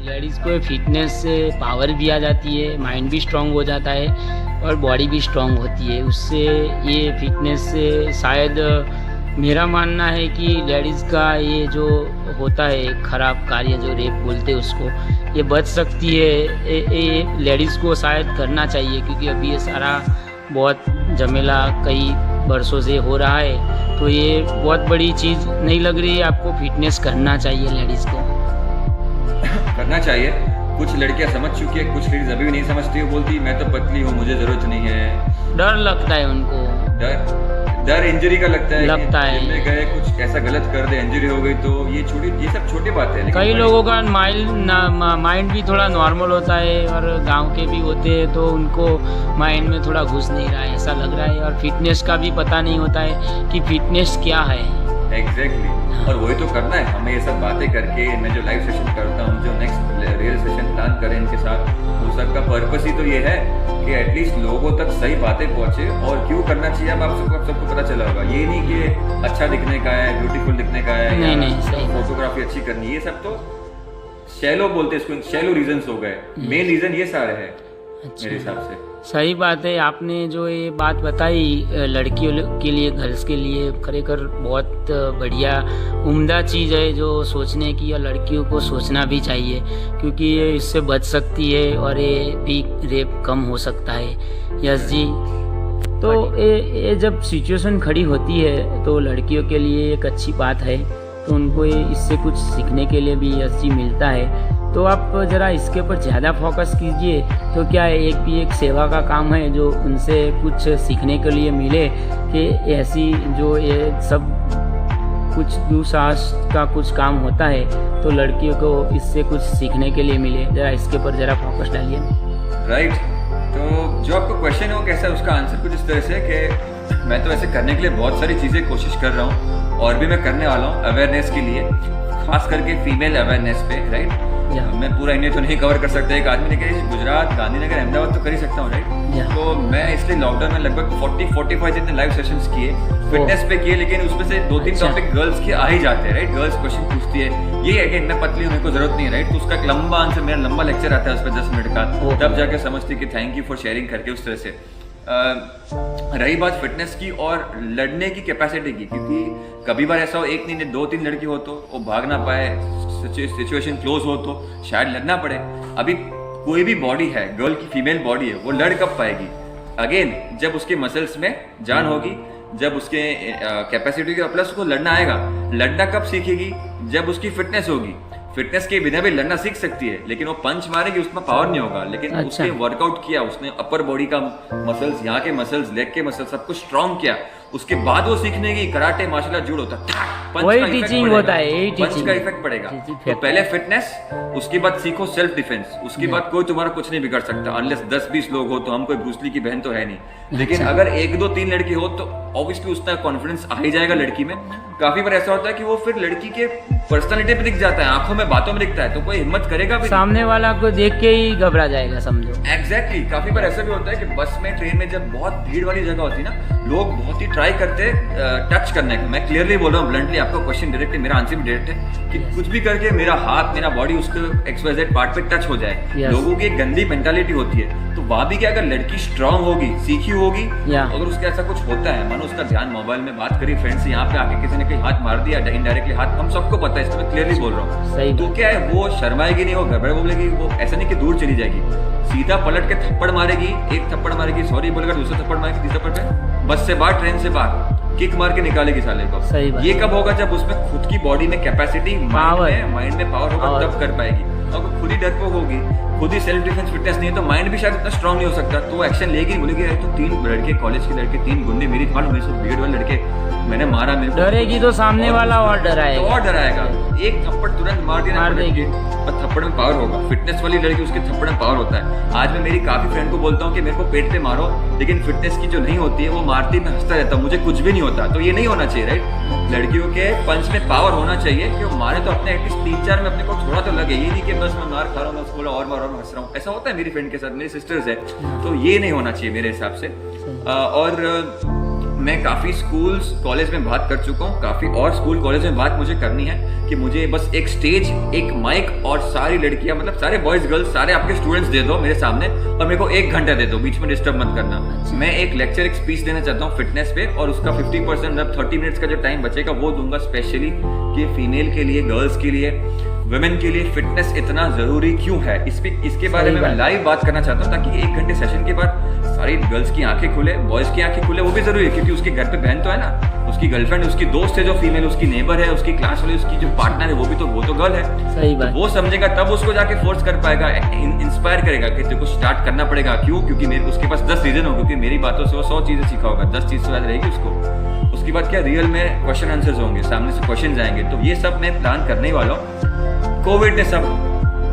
Ladies को fitness से power भी आ जाती है, माइंड भी स्ट्रांग हो जाता है और बॉडी भी स्ट्रांग होती है। उससे ये फिटनेस से शायद मेरा मानना है कि लेडीज़ का ये जो होता है ख़राब कार्य जो रेप बोलते हैं उसको, ये बच सकती है। ये लेडीज़ को शायद करना चाहिए, क्योंकि अभी ये सारा बहुत झमेला कई वर्षों से हो रहा है। तो ये बहुत बड़ी चीज़ नहीं लग रही है आपको? फिटनेस करना चाहिए लेडीज़ को। करना चाहिए। कुछ लड़कियां समझ चुकी है, कुछ लेडीज अभी भी नहीं समझती, वो बोलती मैं तो पतली हूँ, मुझे जरूरत नहीं है। डर लगता है उनको, डर इंजरी का लगता है कि जिम में गए कुछ ऐसा गलत कर दे, इंजरी हो गई, तो ये सब छोटी बात है। कई लोगों का माइंड भी थोड़ा नॉर्मल होता है और गांव के भी होते हैं, तो उनको माइंड में थोड़ा घुस नहीं रहा है ऐसा लग रहा है, और फिटनेस का भी पता नहीं होता है कि फिटनेस क्या है। एग्जैक्टली और वही तो करना है हमें, ये सब बातें करके। मैं जो लाइव सेशन करता हूँ, जो नेक्स्ट रियल सेशन प्लान करें इनके साथ, वो सब का पर्पस ही तो ये है कि एटलीस्ट लोगों तक सही बातें पहुँचे। और क्यों करना चाहिए अब आप सबको पता चला होगा। ये नहीं कि अच्छा दिखने का है, ब्यूटीफुल दिखने का है, नहीं, फोटोग्राफी अच्छी करनी है, ये सब तो शैलो बोलते हैं इसको, शैलो रीजंस हो गए। मेन रीजन ये सारे है मेरे हिसाब से। सही बात है। आपने जो ये बात बताई लड़कियों के लिए, गर्ल्स के लिए, खरेखर बहुत बढ़िया उम्दा चीज़ है जो सोचने की, या लड़कियों को सोचना भी चाहिए, क्योंकि ये इससे बच सकती है और ये भी रेप कम हो सकता है। यस जी। तो ये जब सिचुएशन खड़ी होती है तो लड़कियों के लिए एक अच्छी बात है, तो उनको ये इससे कुछ सीखने के लिए भी यस जी मिलता है। तो आप ज़रा इसके ऊपर ज़्यादा फोकस कीजिए। तो क्या एक सेवा का काम है जो उनसे कुछ सीखने के लिए मिले, कि ऐसी जो ये सब कुछ दुसाहस का कुछ काम होता है, तो लड़कियों को इससे कुछ सीखने के लिए मिले। ज़रा इसके ऊपर ज़रा फोकस डालिए। राइट। तो जो आपको क्वेश्चन हो कैसा है, उसका आंसर कुछ इस तरह से कि मैं तो ऐसे करने के लिए बहुत सारी चीज़ें कोशिश कर रहा हूँ और भी मैं करने वाला हूँ अवेयरनेस के लिए, खास करके फीमेल अवेयरनेस पे। राइट। मैं पूरा इंडिया तो नहीं कवर कर सकता, एक आदमी ने कहा गुजरात, गांधीनगर, अहमदाबाद तो कर ही सकता हूँ। राइट। तो मैं इसलिए लॉकडाउन में लगभग 40-45 जितने लाइव सेशंस किए, फिटनेस पे किए, लेकिन उसमें से 2-3 टॉपिक गर्ल्स के आ ही जाते हैं। राइट। गर्ल्स क्वेश्चन पूछती है, ये अगेन मैं पतली हूँ, मेरे को जरूरत नहीं है। राइट। तो उसका एक लंबा आंसर, मेरा लंबा लेक्चर आता है उस पर 10 मिनट का, तब जाके समझती कि थैंक यू फॉर शेयरिंग करके। उस तरह से रही बात फिटनेस की और लड़ने की कैपेसिटी की, क्योंकि कभी बार ऐसा हो, एक नहीं 2-3 लड़की हो तो वो भाग ना पाए, सिचुएशन क्लोज हो तो शायद लड़ना पड़े। अभी कोई भी बॉडी है, गर्ल की फीमेल बॉडी है, वो लड़ कब पाएगी? अगेन जब उसके मसल्स में जान होगी, जब उसके कैपेसिटी के प्लस उसको लड़ना आएगा। लड़ना कब सीखेगी? जब उसकी फिटनेस होगी। फिटनेस के बिना भी लड़ना सीख सकती है, लेकिन वो पंच मारेगी, उसमें पावर नहीं होगा। लेकिन उसने वर्कआउट किया, उसने अपर बॉडी का मसल्स, यहाँ के मसल्स, लेग के मसल्स, सब कुछ स्ट्रॉन्ग किया, उसके बाद वो सीखने की कराटे, मार्शल आर्ट, जूडो होता है, वही टीचिंग होता है, पंच का इफेक्ट पड़ेगा। तो पहले फिटनेस, उसके बाद सीखो सेल्फ डिफेंस, उसके बाद कोई तुम्हारा कुछ नहीं बिगाड़ सकता, अनलेस 10-20 लोग हो तो। हम कोई ब्रूस ली की बहन तो है नहीं, लेकिन अगर 1-2-3 लड़की हो तो ऑब्वियसली उसका कॉन्फिडेंस आ ही जाएगा लड़की में। काफी बार ऐसा होता है कि वो फिर लड़की के पर्सनालिटी पे दिख जाता है, आंखों में, बातों में दिखता है, तो कोई हिम्मत करेगा भी, सामने वाला को देख के ही घबरा जाएगा, समझो। एग्जैक्टली। काफी बार ऐसा भी होता है कि बस में, ट्रेन में जब बहुत भीड़ वाली जगह होती है ना, लोग बहुत ही ट्राई करते टच करने का। मैं क्लियरली बोल रहा हूँ, ब्लंटली, आपका क्वेश्चन डायरेक्ट है, मेरा आंसर भी डायरेक्ट है, कि कुछ भी करके मेरा हाथ, मेरा बॉडी उसके XYZ पार्ट पे टच हो जाए। लोगों की एक गंदी मेंटालिटी होती है, तो वहां भी क्या, अगर लड़की स्ट्रांग होगी, सीखी होगी, अगर उसके ऐसा कुछ होता है, मानो उसका ध्यान मोबाइल में, बात करी फ्रेंड से, यहाँ पे आके किसी ने कहीं हाथ मार दिया इनडायरेक्टली, हाथ, हम सबको पता है, इसको मैं क्लियरली बोल रहा हूँ। तो क्या है, वो शर्माएगी नहीं, वो घबरा बोलेगी, वो ऐसा नहीं कि दूर चली जाएगी, सीधा पलट के थप्पड़ मारेगी, एक थप्पड़ मारेगी, सॉरी बोलेगा, दूसरा थप्पड़ मारेगी, तीसरा थप्पड़ पे, बस से बाहर, ट्रेन से बाहर किक मार के निकालेगी साले को। ये कब होगा? जब उसमें खुद की बॉडी में कैपेसिटी, माइंड में पावर होगा, तब कर पाएगी। और खुद ही डरपोक होगी, खुद ही सेल्फ डिफेंस फिटनेस नहीं है, तो माइंड भी शायद इतना स्ट्रांग नहीं हो सकता, तो वो एक्शन लेगी, बोलेगी तो 3 लड़के, कॉलेज के लड़के, 3 गुंडे, मेरी मालूम मेरे से भीड़ वाले लड़के, मैंने मारा, मेरे को डरेगी, तो सामने वाला और डराएगा। एक थप्पड़ तुरंत मार देगी, और थप्पड़ में पावर होगा। फिटनेस वाली लड़की, उसके थप्पड़ में पावर होता है। आज मैं मेरी काफी फ्रेंड को बोलता हूँ कि मेरे को पेट पे मारो, लेकिन फिटनेस की जो नहीं होती है, वो मारती, मैं हंसता रहता हूँ, मुझे कुछ भी नहीं होता। तो ये नहीं होना चाहिए। राइट। लड़कियों के पंच में पावर होना चाहिए कि वो मारे तो अपने एटलीस्ट 3-4 में अपने को थोड़ा तो लगे, ये नहीं कि बस मैं मार खा रहा हूँ, मैं बोला और मार और हंस रहा हूँ। ऐसा होता है मेरी फ्रेंड के साथ, मेरी सिस्टर्स है, तो ये नहीं होना चाहिए मेरे हिसाब से। और मैं काफ़ी स्कूल्स कॉलेज में बात कर चुका हूँ, काफ़ी और स्कूल कॉलेज में बात मुझे करनी है कि मुझे बस एक स्टेज, एक माइक और सारी लड़कियाँ, मतलब सारे बॉयज़ गर्ल्स, सारे आपके स्टूडेंट्स दे दो मेरे सामने और मेरे को 1 घंटा दे दो, बीच में डिस्टर्ब मत करना। मैं एक लेक्चर, एक स्पीच देना चाहता हूँ फिटनेस पे, और उसका 50% मतलब 30 मिनट्स का जो टाइम बचेगा वो दूंगा स्पेशली कि फीमेल के लिए, गर्ल्स के लिए, वुमेन के लिए फिटनेस इतना ज़रूरी क्यों है, इसके बारे में मैं लाइव बात करना चाहता हूँ, ताकि 1 घंटे सेशन के बाद सारी गर्ल्स की आंखें खुले, बॉयज़ की आंखें खुले। वो भी ज़रूरी है क्योंकि उसके घर पे बहन तो है ना, उसकी गर्लफ्रेंड, उसकी दोस्त है जो फीमेल, उसकी नेबर है, उसकी क्लास वाली, उसकी जो पार्टनर है वो तो गर्ल है। सही बात। तो वो समझेगा तब उसको जाके फोर्स कर पाएगा, इंस्पायर करेगा कि तेरे को स्टार्ट करना पड़ेगा। क्यों? क्योंकि मेरे उसके पास 10 रीजन हो, क्योंकि मेरी बातों से वो 100 चीज़ें सीखा होगा, 10 चीज़ तो याद रहेगी उसको। उसके बाद क्या रियल में क्वेश्चन आंसर्स होंगे, सामने से क्वेश्चन आएंगे। तो ये सब मैं प्लान करने वाला हूँ। कोविड ने सब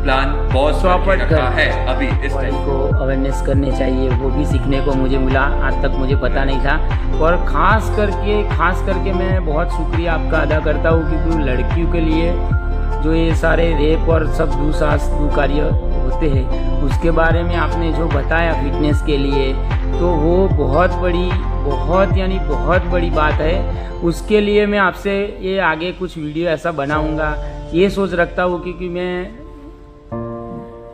प्लान पॉज करके रखा है अभी इस टाइम को अवेयरनेस करनी चाहिए, वो भी सीखने को मुझे मिला, आज तक मुझे पता नहीं था। और ख़ास करके मैं बहुत शुक्रिया आपका अदा करता हूँ, क्योंकि लड़कियों के लिए जो ये सारे रेप और सब कार्य होते हैं उसके बारे में आपने जो बताया फिटनेस के लिए, तो वो बहुत बड़ी बात है। उसके लिए मैं आपसे ये आगे कुछ वीडियो ऐसा बनाऊंगा, ये सोच रखता हूँ, क्योंकि मैं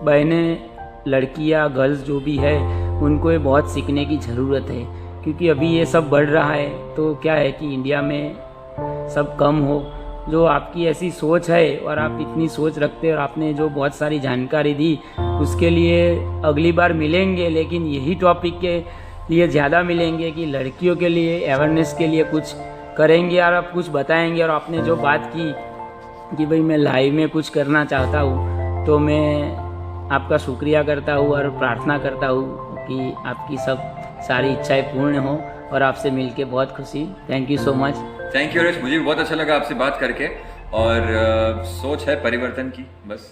बहनें, लड़कियाँ, गर्ल्स जो भी है उनको ये बहुत सीखने की ज़रूरत है, क्योंकि अभी ये सब बढ़ रहा है। तो क्या है कि इंडिया में सब कम हो। जो आपकी ऐसी सोच है और आप इतनी सोच रखते हैं और आपने जो बहुत सारी जानकारी दी, उसके लिए अगली बार मिलेंगे, लेकिन यही टॉपिक के लिए ज़्यादा मिलेंगे कि लड़कियों के लिए अवेयरनेस के लिए कुछ करेंगे और आप कुछ बताएंगे। और आपने जो बात की कि भाई मैं लाइव में कुछ करना चाहता हूँ, तो मैं आपका शुक्रिया करता हूँ और प्रार्थना करता हूँ कि आपकी सब सारी इच्छाएं पूर्ण हो, और आपसे मिलके बहुत खुशी। Thank you so much. Thank you Harish, मुझे भी बहुत अच्छा लगा आपसे बात करके। और सोच है परिवर्तन की, बस